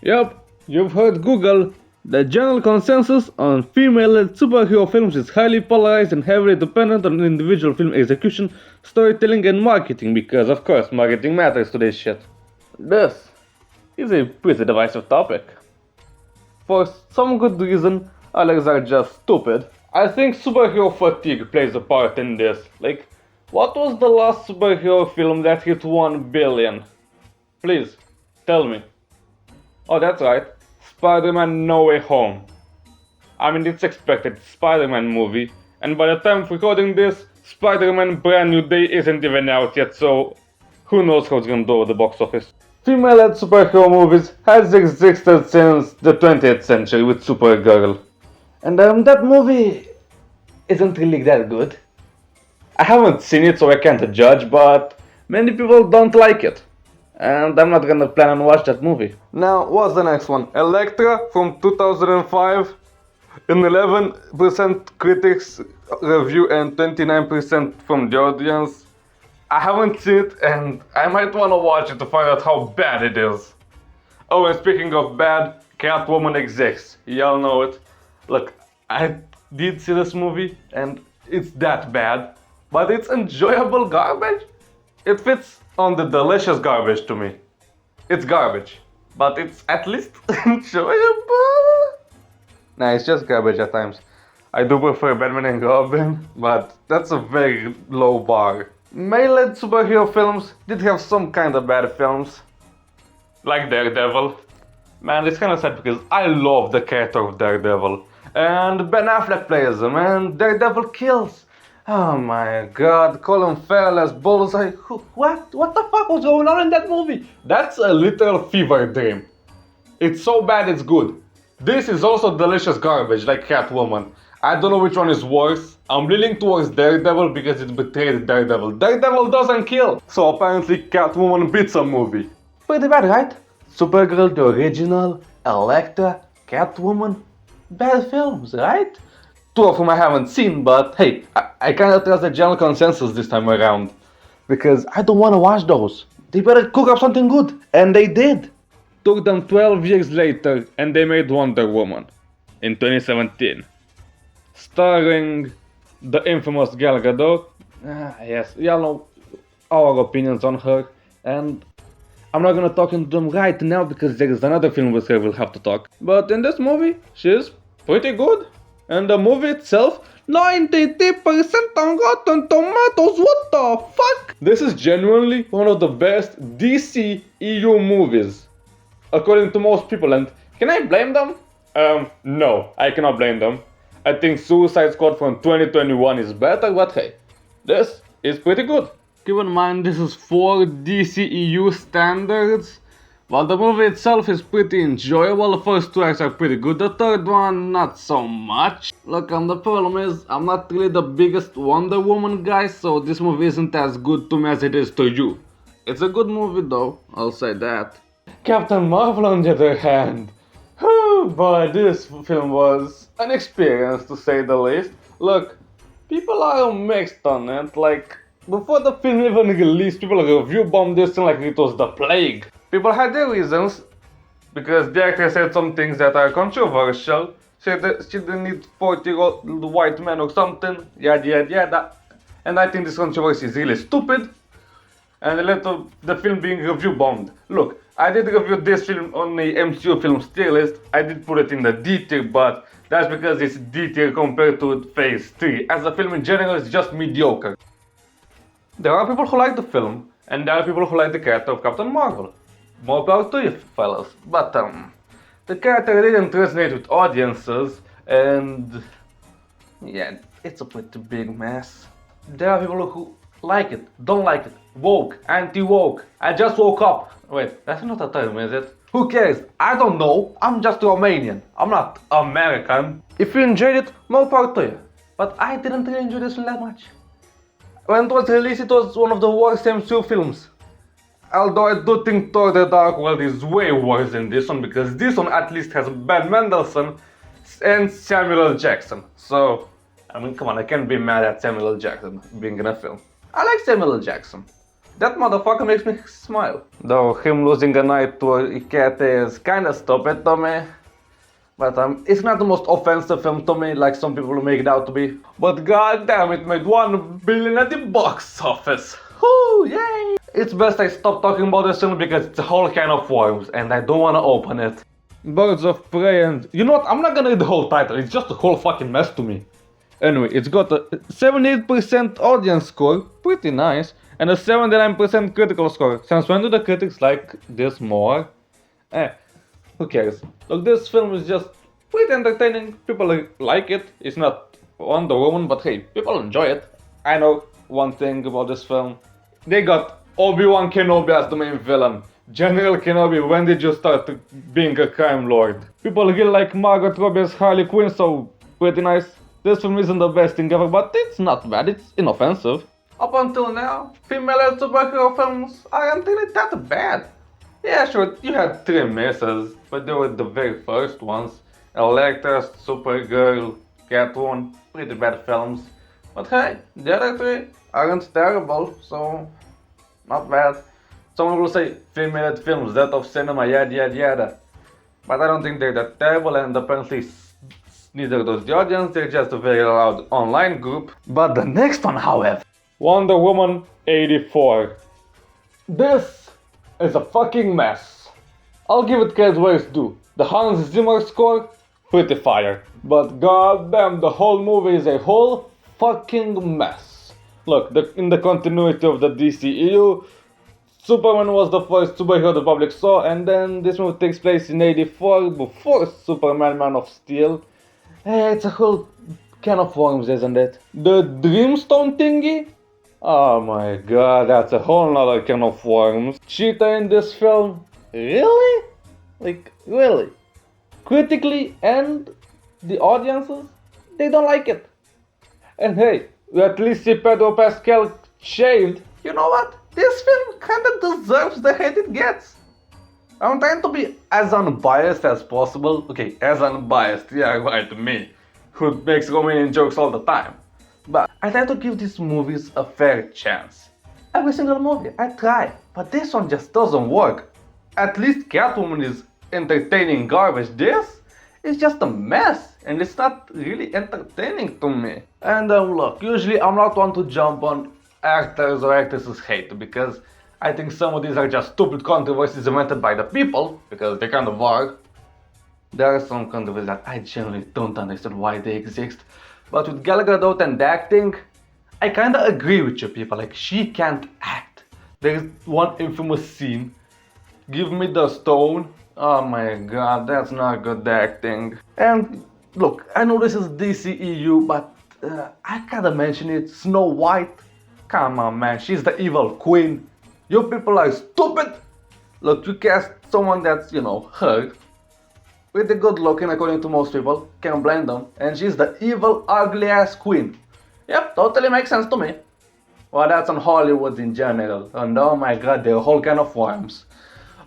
Yup, you've heard Google. The general consensus on female-led superhero films is highly polarized and heavily dependent on individual film execution, storytelling, and marketing because, of course, marketing matters to this shit. This is a pretty divisive topic. For some good reason, others are just stupid. I think superhero fatigue plays a part in this. Like, what was the last superhero film that hit 1 billion? Please, tell me. Oh, that's right. Spider-Man No Way Home. I mean, it's expected, Spider-Man movie. And by the time of recording this, Spider-Man Brand New Day isn't even out yet, so who knows how it's gonna do at the box office. Female-led superhero movies has existed since the 20th century with Supergirl. And that movie isn't really that good. I haven't seen it, so I can't judge, but many people don't like it. And I'm not gonna plan on watch that movie. Now, what's the next one? Elektra from 2005. An 11% critics review and 29% from the audience. I haven't seen it and I might wanna watch it to find out how bad it is. Oh, and speaking of bad, Catwoman exists. Y'all know it. Look, I did see this movie and it's that bad, but it's enjoyable garbage. It fits on the delicious garbage to me. It's garbage, but it's at least enjoyable. Nah, it's just garbage at times. I do prefer Batman and Robin, but that's a very low bar. Male-led superhero films did have some kind of bad films, like Daredevil. Man, it's kinda sad because I love the character of Daredevil. And Ben Affleck plays him, and Daredevil kills. Oh my god, Colin Farrell as Bullseye. What the fuck was going on in that movie? That's a literal fever dream. It's so bad it's good. This is also delicious garbage like Catwoman. I don't know which one is worse. I'm leaning towards Daredevil because it betrayed Daredevil. Daredevil doesn't kill. So apparently Catwoman beats a movie. Pretty bad, right? Supergirl the original, Elektra, Catwoman. Bad films, right? Two of whom I haven't seen, but hey, I kinda trust the general consensus this time around. Because I don't wanna watch those. They better cook up something good. And they did. Took them 12 years later and they made Wonder Woman in 2017. Starring the infamous Gal Gadot. Yes, y'all know our opinions on her. And I'm not gonna talk into them right now because there is another film with her we'll have to talk. But in this movie, she's pretty good. And the movie itself, 93% on Rotten Tomatoes, what the fuck? This is genuinely one of the best DCEU movies, according to most people, and can I blame them? No, I cannot blame them. I think Suicide Squad from 2021 is better, but hey, this is pretty good. Keep in mind this is for DCEU standards. While the movie itself is pretty enjoyable, the first two acts are pretty good, the third one not so much. Look, the problem is, I'm not really the biggest Wonder Woman guy, so this movie isn't as good to me as it is to you. It's a good movie though, I'll say that. Captain Marvel on the other hand, oh boy, this film was an experience to say the least. Look, people are mixed on it, like, before the film even released, people review bombed this thing like it was the plague. People had their reasons, because the actor said some things that are controversial. Said that she didn't need 40-year-old white men or something, yada yada yada. And I think this controversy is really stupid, and it led to the film being review bombed. Look, I did review this film on the MCU films tier list. I did put it in the D tier, but that's because it's D tier compared to Phase 3. As a film in general, it's just mediocre. There are people who like the film, and there are people who like the character of Captain Marvel. More power to you, fellas. But the character didn't resonate with audiences, and yeah, it's a pretty big mess. There are people who like it, don't like it, woke, anti-woke. I just woke up. Wait, that's not a term, is it? Who cares? I don't know. I'm just Romanian. I'm not American. If you enjoyed it, more power to you. But I didn't really enjoy this film that much. When it was released, it was one of the worst MCU films. Although I do think Thor the Dark World is way worse than this one, because this one at least has Ben Mendelsohn and Samuel L. Jackson. So, I mean, come on, I can't be mad at Samuel L. Jackson being in a film. I like Samuel L. Jackson. That motherfucker makes me smile. Though him losing a night to a cat is kinda stupid to me. But it's not the most offensive film to me, like some people make it out to be. But goddamn, it made $1 billion at the box office. Whoo, yay! It's best I stop talking about this film because it's a whole can of worms and I don't wanna open it. Birds of Prey and... You know what? I'm not gonna read the whole title, it's just a whole fucking mess to me. Anyway, it's got a 78% audience score, pretty nice, and a 79% critical score. Since when do the critics like this more? Who cares? Look, this film is just pretty entertaining, people like it. It's not Wonder Woman, but hey, people enjoy it. I know one thing about this film. They got Obi-Wan Kenobi as the main villain. General Kenobi, when did you start being a crime lord? People really like Margot Robbie as Harley Quinn, so pretty nice. This film isn't the best thing ever, but it's not bad, it's inoffensive. Up until now, female superhero films aren't really that bad. Yeah, sure, you had 3 misses, but they were the very first ones. Elektra, Supergirl, Catwoman, pretty bad films. But hey, the other 3 aren't terrible, so not bad. Someone will say female films, death of cinema, yada yada yada. But I don't think they're that terrible, and apparently neither does the audience, they're just a very loud online group. But the next one, however, Wonder Woman 84. This is a fucking mess. I'll give it credit where it's due. The Hans Zimmer score, pretty fire. But goddamn, the whole movie is a whole fucking mess. Look, in the continuity of the DCEU, Superman was the first superhero the public saw, and then this movie takes place in 84 before Superman Man of Steel. It's a whole can of worms, isn't it? The Dreamstone thingy? Oh my god, that's a whole nother can of worms. Cheetah in this film? Really? Like, really? Critically and the audiences? They don't like it. And hey, we at least see Pedro Pascal shaved. You know what? This film kinda deserves the hate it gets. I'm trying to be as unbiased as possible. Okay, as unbiased, yeah, right, me, who makes Romanian jokes all the time. But I try to give these movies a fair chance. Every single movie, I try, but this one just doesn't work. At least Catwoman is entertaining garbage. This is just a mess, and it's not really entertaining to me. And look, usually I'm not one to jump on actors or actresses' hate, because I think some of these are just stupid controversies invented by the people, because they kind of are. There are some controversies that I genuinely don't understand why they exist. But with Gal Gadot and the acting, I kinda agree with you people, like she can't act. There's one infamous scene, give me the stone, oh my god, that's not good acting. And look, I know this is DCEU, but I gotta mention it, Snow White. Come on man, she's the evil queen. You people are stupid! Look, you cast someone that's, you know, her. Pretty good looking according to most people, can't blame them. And she's the evil, ugly ass queen. Yep, totally makes sense to me. Well, that's on Hollywood in general. And oh my god, they're a whole can of worms.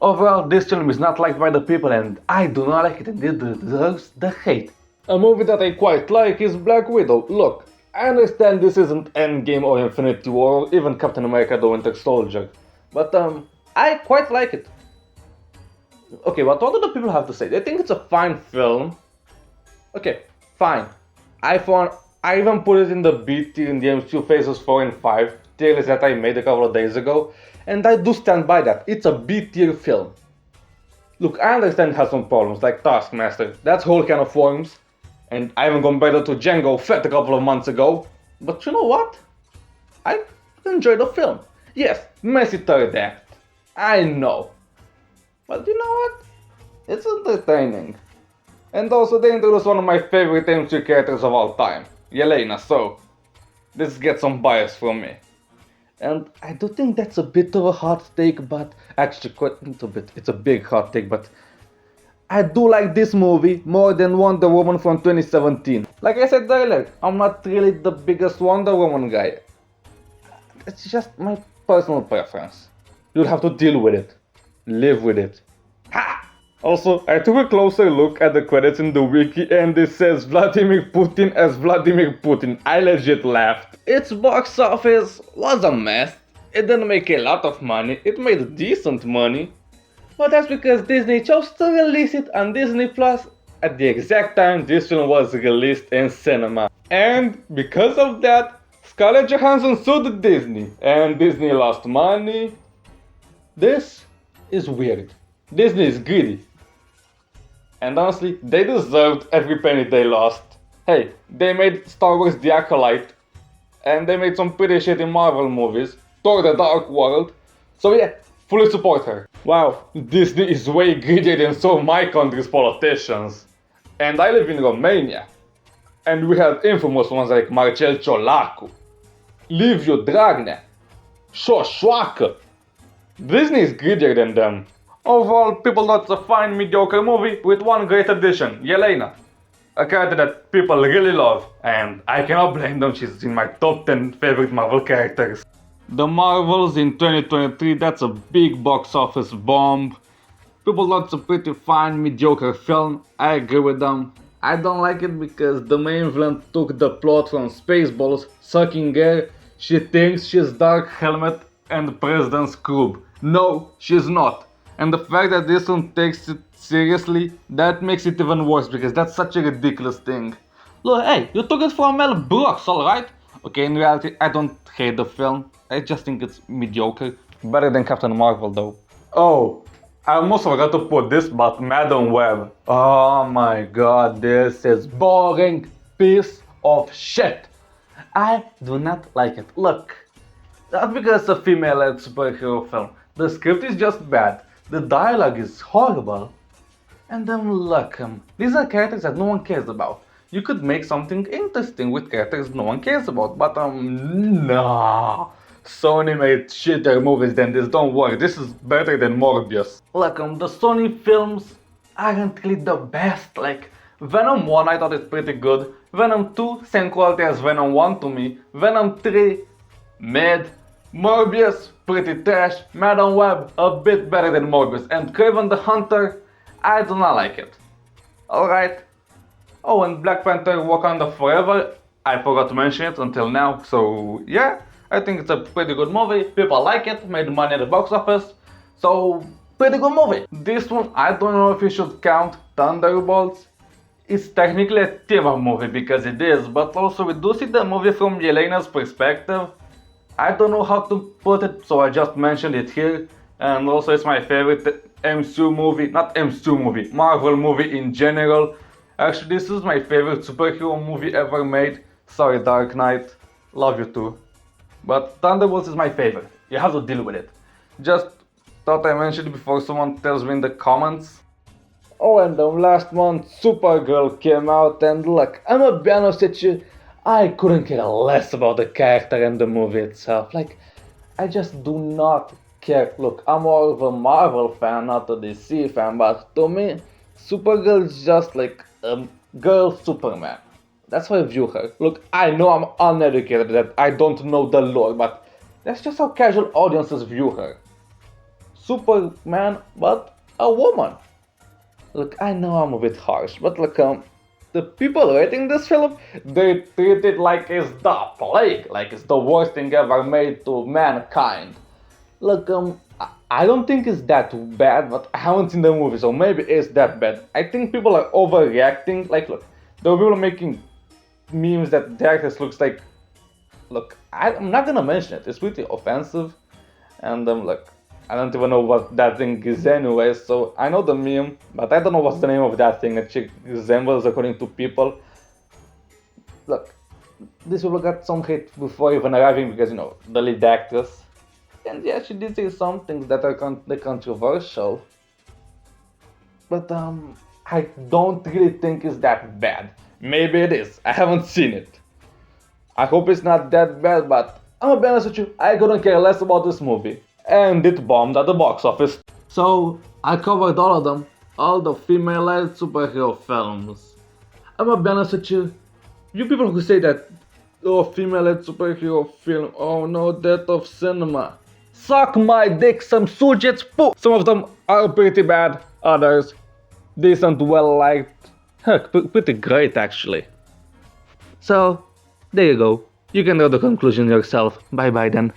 Overall, this film is not liked by the people and I do not like it and it deserves the hate. A movie that I quite like is Black Widow. Look, I understand this isn't Endgame or Infinity War or even Captain America the Winter Soldier. But I quite like it. Okay, but what do the people have to say? They think it's a fine film. Okay, fine. I even put it in the B tier in the MCU Phases 4 and 5 tier list that I made a couple of days ago. And I do stand by that. It's a B tier film. Look, I understand it has some problems, like Taskmaster. That's whole can of worms. And I even compared it to Django Fett a couple of months ago. But you know what? I enjoyed the film. Yes, messy third act. I know. But you know what? It's entertaining. And also they introduced one of my favorite MCU characters of all time, Yelena, so this gets some bias from me. And I do think that's a bit of a hot take, but actually it's a big hot take, but I do like this movie more than Wonder Woman from 2017. Like I said earlier, I'm not really the biggest Wonder Woman guy. It's just my personal preference. You'll have to deal with it. Live with it. Ha! Also, I took a closer look at the credits in the wiki and it says Vladimir Putin as Vladimir Putin. I legit laughed. Its box office was a mess. It didn't make a lot of money, it made decent money. But that's because Disney chose to release it on Disney Plus at the exact time this film was released in cinema. And because of that, Scarlett Johansson sued Disney, and Disney lost money. This is weird. Disney is greedy. And honestly, they deserved every penny they lost. Hey, they made Star Wars The Acolyte, and they made some pretty shitty Marvel movies, Thor the Dark World, so yeah, fully support her. Wow, Disney is way greedier than some of my country's politicians. And I live in Romania, and we have infamous ones like Marcel Ciolacu, Liviu Dragnea, Șoșoacă. Disney is greedier than them. Overall, people thought it's a fine, mediocre movie with one great addition, Yelena. A character that people really love, and I cannot blame them, she's in my top 10 favorite Marvel characters. The Marvels in 2023, that's a big box office bomb. People thought it's a pretty fine, mediocre film, I agree with them. I don't like it because the main villain took the plot from Spaceballs, sucking air. She thinks she's Dark Helmet and President Scrooge. No, she's not. And the fact that this one takes it seriously, that makes it even worse because that's such a ridiculous thing. Look, hey, you took it from Mel Brooks, alright? Okay, in reality, I don't hate the film. I just think it's mediocre. Better than Captain Marvel, though. Oh, I almost forgot to put this, but Madam Web. Oh my god, this is boring piece of shit. I do not like it. Look, not because it's a female-led superhero film. The script is just bad. The dialogue is horrible. And then look, these are characters that no one cares about. You could make something interesting with characters no one cares about, but no. Sony made shitter movies than this, don't worry, this is better than Morbius. Look, the Sony films aren't really the best, like Venom 1 I thought it's pretty good, Venom 2 same quality as Venom 1 to me, Venom 3 mid, Morbius pretty trash, Madam Web a bit better than Morbius, and Kraven the Hunter, I do not like it. Alright. Oh, and Black Panther Wakanda Forever, I forgot to mention it until now, so yeah. I think it's a pretty good movie, people like it, made money at the box office, so pretty good movie. This one, I don't know if you should count Thunderbolts. It's technically a team-up movie because it is, but also we do see the movie from Yelena's perspective. I don't know how to put it, so I just mentioned it here. And also it's my favorite MCU movie, not MCU movie, Marvel movie in general. Actually, this is my favorite superhero movie ever made. Sorry, Dark Knight, love you too. But Thunderbolts is my favorite, you have to deal with it. Just thought I mentioned it before someone tells me in the comments. Oh, and the last month Supergirl came out, and look, I'm gonna be honest with you, I couldn't care less about the character and the movie itself. Like, I just do not care. Look, I'm more of a Marvel fan, not a DC fan, but to me, Supergirl is just like a girl Superman. That's how I view her. Look, I know I'm uneducated, that I don't know the lore, but that's just how casual audiences view her. Superman, but a woman. Look, I know I'm a bit harsh, but look, the people rating this film, they treat it like it's the plague, like it's the worst thing ever made to mankind. Look, I don't think it's that bad, but I haven't seen the movie, so maybe it's that bad. I think people are overreacting. Like, look, there were people making memes that the actress looks like. Look, I'm not gonna mention it. It's pretty offensive, and look, I don't even know what that thing is anyway. So I know the meme, but I don't know what's the name of that thing that she resembles according to people. Look, this people got some hate before even arriving because you know the lead actress. And yeah, she did say some things that are controversial. But I don't really think it's that bad. Maybe it is. I haven't seen it. I hope it's not that bad, but I'm gonna be honest with you, I couldn't care less about this movie. And it bombed at the box office. So I covered all of them, all the female-led superhero films. I'm gonna be honest with you, you people who say that, oh, female-led superhero film, oh no, death of cinema. Suck my dick, some sujet poo! Some of them are pretty bad, others decent, well liked, heck, pretty great actually. So, there you go. You can draw the conclusion yourself. Bye bye then.